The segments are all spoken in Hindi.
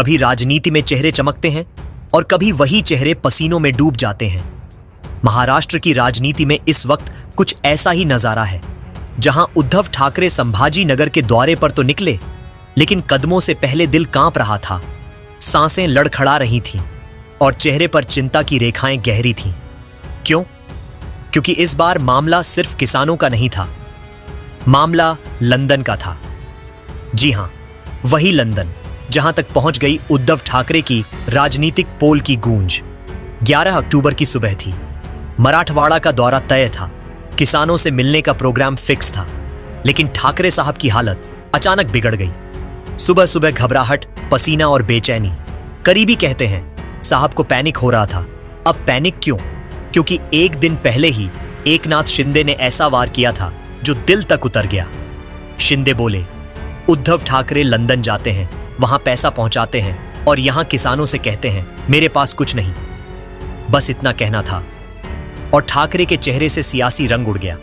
कभी राजनीति में चेहरे चमकते हैं और कभी वही चेहरे पसीनों में डूब जाते हैं। महाराष्ट्र की राजनीति में इस वक्त कुछ ऐसा ही नजारा है, जहां उद्धव ठाकरे संभाजी नगर के द्वारे पर तो निकले, लेकिन कदमों से पहले दिल कांप रहा था, सांसें लड़खड़ा रही थीं और चेहरे पर चिंता की रेखाएं गहरी थीं। क्यों? क्योंकि इस बार मामला सिर्फ किसानों का नहीं था, मामला लंदन का था। जी हां, वही लंदन जहां तक पहुंच गई उद्धव ठाकरे की राजनीतिक पोल की गूंज। 11 अक्टूबर की सुबह थी। मराठवाड़ा का दौरा तय था, किसानों से मिलने का प्रोग्राम फिक्स था, लेकिन ठाकरे साहब की हालत अचानक बिगड़ गई। सुबह सुबह घबराहट, पसीना और बेचैनी। करीबी कहते हैं साहब को पैनिक हो रहा था। अब पैनिक क्यों? क्योंकि एक दिन पहले ही एकनाथ शिंदे ने ऐसा वार किया था जो दिल तक उतर गया। शिंदे बोले, उद्धव ठाकरे लंदन जाते हैं, वहां पैसा पहुंचाते हैं और यहां किसानों से कहते हैं मेरे पास कुछ नहीं। बस इतना कहना था और ठाकरे के चेहरे से सियासी रंग उड़ गया,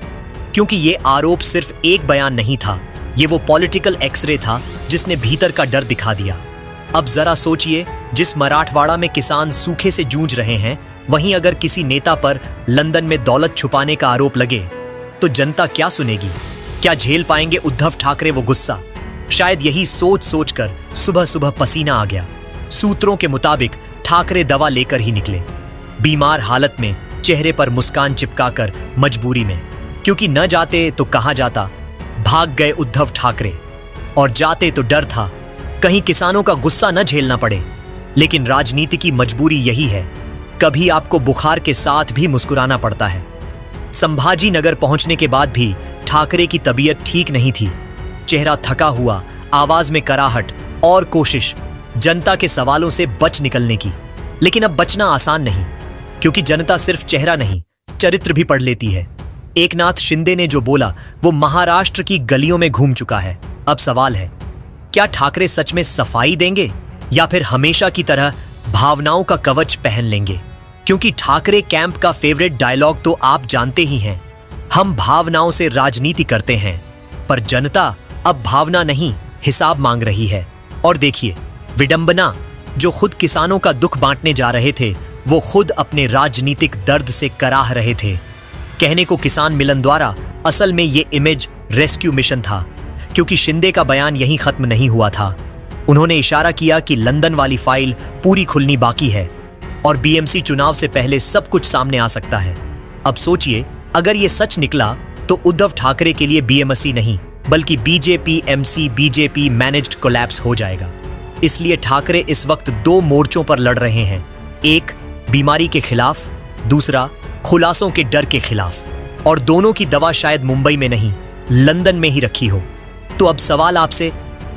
क्योंकि यह आरोप सिर्फ एक बयान नहीं था, यह वो पॉलिटिकल एक्सरे था जिसने भीतर का डर दिखा दिया। अब जरा सोचिए, जिस मराठवाड़ा में किसान सूखे से जूझ रहे हैं, वहीं अगर किसी नेता पर लंदन में दौलत छुपाने का आरोप लगे तो जनता क्या सुनेगी? क्या झेल पाएंगे उद्धव ठाकरे वो गुस्सा? शायद यही सोच सोचकर सुबह सुबह पसीना आ गया। सूत्रों के मुताबिक ठाकरे दवा लेकर ही निकले, बीमार हालत में, चेहरे पर मुस्कान चिपकाकर, मजबूरी में, क्योंकि न जाते तो कहां जाता। भाग गए उद्धव ठाकरे, और जाते तो डर था कहीं किसानों का गुस्सा न झेलना पड़े। लेकिन राजनीति की मजबूरी यही है, कभी आपको बुखार के साथ भी मुस्कुराना पड़ता है। संभाजी नगर पहुंचने के बाद भी ठाकरे की तबीयत ठीक नहीं थी। चेहरा थका हुआ, आवाज में कराहट और कोशिश जनता के सवालों से बच निकलने की। लेकिन अब बचना आसान नहीं, क्योंकि जनता सिर्फ चेहरा नहीं, चरित्र भी पढ़ लेती है। एकनाथ शिंदे ने जो बोला वो महाराष्ट्र की गलियों में घूम चुका है। अब सवाल है, क्या ठाकरे सच में सफाई देंगे या फिर हमेशा की तरह भावनाओं का कवच पहन लेंगे? क्योंकि ठाकरे कैंप का फेवरेट डायलॉग तो आप जानते ही हैं, हम भावनाओं से राजनीति करते हैं। पर जनता अब भावना नहीं, हिसाब मांग रही है। और देखिए, विडंबना, जो खुद किसानों का दुख बांटने जा रहे थे, वो खुद अपने राजनीतिक दर्द से कराह रहे थे। कहने को किसान मिलन द्वारा, असल में ये इमेज रेस्क्यू मिशन था, क्योंकि शिंदे का बयान यहीं खत्म नहीं हुआ था। उन्होंने इशारा किया कि लंदन वाली फाइल पूरी खुलनी बाकी है और बीएमसी चुनाव से पहले सब कुछ सामने आ सकता है। अब सोचिए, अगर ये सच निकला तो उद्धव ठाकरे के लिए बीएमसी नहीं, बल्कि BJP MC BJP managed collapse हो जाएगा। इसलिए ठाकरे इस वक्त दो मोर्चों पर लड़ रहे हैं, एक बीमारी के खिलाफ, दूसरा खुलासों के डर के खिलाफ। और दोनों की दवा शायद मुंबई में नहीं, लंदन में ही रखी हो। तो अब सवाल आपसे,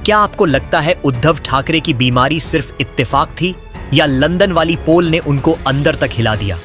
क्या आपको लगता है उद्धव ठाकरे की बीमारी सिर्फ इत्तेफाक थी या लंदन वाली पोल ने उनको अंदर तक हिला दिया?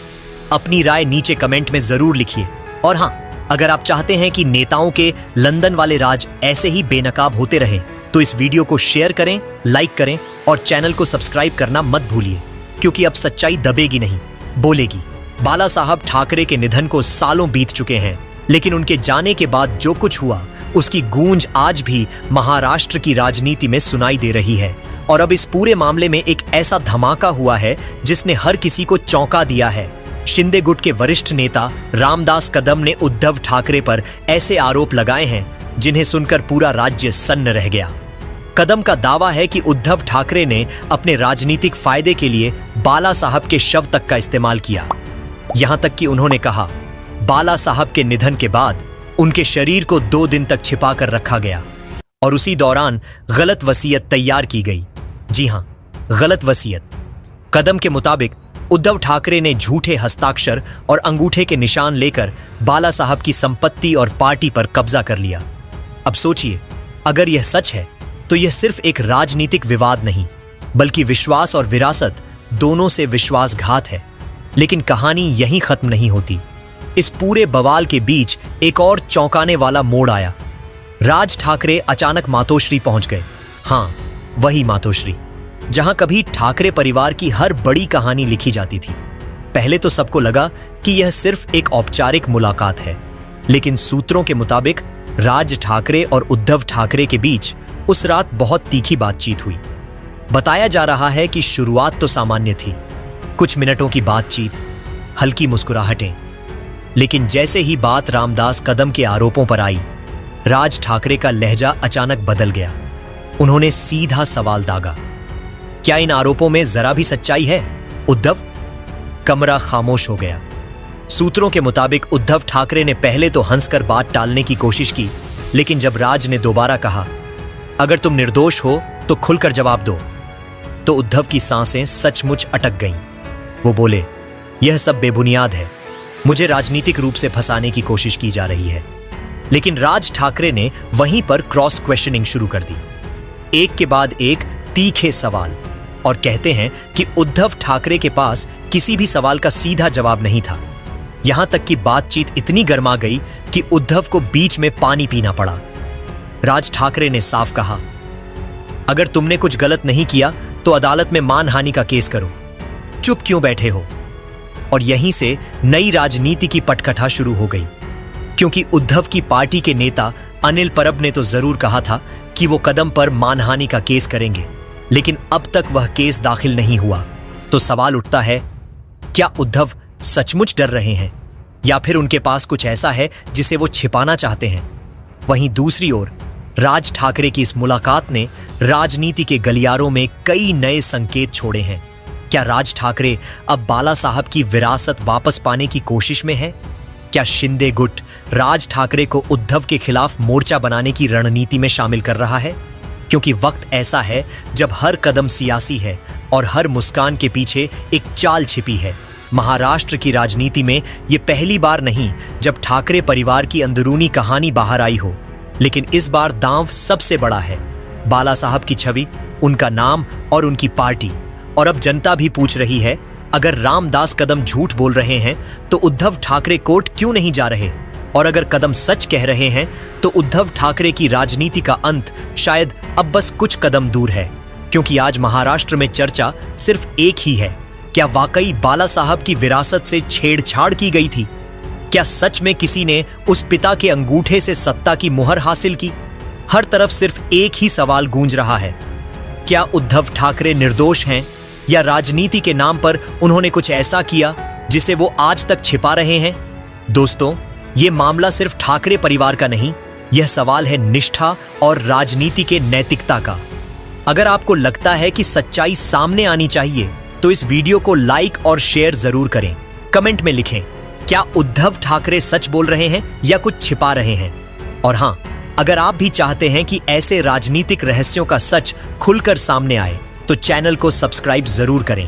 अपनी राय नीचे कमेंट में जरूर लिखिए। और हां, अगर आप चाहते हैं कि नेताओं के लंदन वाले राज ऐसे ही बेनकाब होते रहें, तो इस वीडियो को शेयर करें, लाइक करें और चैनल को सब्सक्राइब करना मत भूलिए, क्योंकि अब सच्चाई दबेगी नहीं, बोलेगी। बाला साहब ठाकरे के निधन को सालों बीत चुके हैं, लेकिन उनके जाने के बाद जो कुछ हुआ उसकी गूंज आज भी महाराष्ट्र की राजनीति में सुनाई दे रही है। और अब इस पूरे मामले में एक ऐसा धमाका हुआ है जिसने हर किसी को चौंका दिया है। शिंदे गुट के वरिष्ठ नेता रामदास कदम ने उद्धव ठाकरे पर ऐसे आरोप लगाए हैं जिन्हें सुनकर पूरा राज्य सन्न रह गया। कदम का दावा है कि उद्धव ठाकरे ने अपने राजनीतिक फायदे के लिए बाला साहब के शव तक का इस्तेमाल किया। यहां तक कि उन्होंने कहा, बाला साहब के निधन के बाद उनके शरीर को 2 दिन तक छिपा कर रखा गया और उसी दौरान गलत वसीयत तैयार की गई। जी हां, गलत वसीयत। कदम के मुताबिक उद्धव ठाकरे ने झूठे हस्ताक्षर और अंगूठे के निशान लेकर बाला साहब की संपत्ति और पार्टी पर कब्जा कर लिया। अब सोचिए, अगर यह सच है तो यह सिर्फ एक राजनीतिक विवाद नहीं, बल्कि विश्वास और विरासत दोनों से विश्वासघात है। लेकिन कहानी यहीं खत्म नहीं होती। इस पूरे बवाल के बीच एक और चौंकाने वाला मोड़ आया। राज ठाकरे अचानक मातोश्री पहुंच गए। हां, वही मातोश्री जहां कभी ठाकरे परिवार की हर बड़ी कहानी लिखी जाती थी। पहले तो सबको लगा कि यह सिर्फ एक औपचारिक मुलाकात है, लेकिन सूत्रों के मुताबिक राज ठाकरे और उद्धव ठाकरे के बीच उस रात बहुत तीखी बातचीत हुई। बताया जा रहा है कि शुरुआत तो सामान्य थी, कुछ मिनटों की बातचीत, हल्की मुस्कुराहटें, लेकिन जैसे ही बात रामदास कदम के आरोपों पर आई, राज ठाकरे का लहजा अचानक बदल गया। उन्होंने सीधा सवाल दागा, क्या इन आरोपों में जरा भी सच्चाई है उद्धव? कमरा खामोश हो गया। सूत्रों के मुताबिक उद्धव ठाकरे ने पहले तो हंसकर बात टालने की कोशिश की, लेकिन जब राज ने दोबारा कहा, अगर तुम निर्दोष हो तो खुलकर जवाब दो, तो उद्धव की सांसें सचमुच अटक गईं। वो बोले, यह सब बेबुनियाद है, मुझे राजनीतिक रूप से फंसाने की कोशिश की जा रही है। लेकिन राज ठाकरे ने वहीं पर क्रॉस क्वेश्चनिंग शुरू कर दी, एक के बाद एक तीखे सवाल, और कहते हैं कि उद्धव ठाकरे के पास किसी भी सवाल का सीधा जवाब नहीं था। यहां तक कि बातचीत इतनी गर्मा गई कि उद्धव को बीच में पानी पीना पड़ा। राज ठाकरे ने साफ कहा, अगर तुमने कुछ गलत नहीं किया तो अदालत में मानहानि का केस करो, चुप क्यों बैठे हो? और यहीं से नई राजनीति की पटकथा शुरू हो गई, क्योंकि उद्धव की पार्टी के नेता अनिल परब ने तो जरूर कहा था कि वो कदम पर मानहानि का केस करेंगे, लेकिन अब तक वह केस दाखिल नहीं हुआ। तो सवाल उठता है, क्या उद्धव सचमुच डर रहे हैं, या फिर उनके पास कुछ ऐसा है जिसे वो छिपाना चाहते हैं? वहीं दूसरी ओर राज ठाकरे की इस मुलाकात ने राजनीति के गलियारों में कई नए संकेत छोड़े हैं। क्या राज ठाकरे अब बाला साहब की विरासत वापस पाने की कोशिश में है? क्या शिंदे गुट राज ठाकरे को उद्धव के खिलाफ मोर्चा बनाने की रणनीति में शामिल कर रहा है? क्योंकि वक्त ऐसा है जब हर कदम सियासी है और हर मुस्कान के पीछे एक चाल छिपी है। महाराष्ट्र की राजनीति में ये पहली बार नहीं जब ठाकरे परिवार की अंदरूनी कहानी बाहर आई हो, लेकिन इस बार दांव सबसे बड़ा है। बाला साहब की छवि, उनका नाम और उनकी पार्टी। और अब जनता भी पूछ रही है, अगर रामदास कदम झूठ बोल रहे हैं तो उद्धव ठाकरे कोर्ट क्यों नहीं जा रहे? और अगर कदम सच कह रहे हैं तो उद्धव ठाकरे की राजनीति का अंत शायद अब बस कुछ कदम दूर है। क्योंकि आज महाराष्ट्र में चर्चा सिर्फ एक ही है, क्या वाकई बाला साहब की विरासत से छेड़छाड़ की गई थी? क्या सच में किसी ने उस पिता के अंगूठे से सत्ता की मुहर हासिल की? हर तरफ सिर्फ एक ही सवाल गूंज रहा है, क्या उद्धव ठाकरे निर्दोष हैं, या राजनीति के नाम पर उन्होंने कुछ ऐसा किया जिसे वो आज तक छिपा रहे हैं? दोस्तों, ये मामला सिर्फ ठाकरे परिवार का नहीं, यह सवाल है निष्ठा और राजनीति के नैतिकता का। अगर आपको लगता है कि सच्चाई सामने आनी चाहिए तो इस वीडियो को लाइक और शेयर जरूर करें। कमेंट में लिखें, क्या उद्धव ठाकरे सच बोल रहे हैं या कुछ छिपा रहे हैं? और हां, अगर आप भी चाहते हैं कि ऐसे राजनीतिक रहस्यों का सच खुलकर सामने आए तो चैनल को सब्सक्राइब जरूर करें।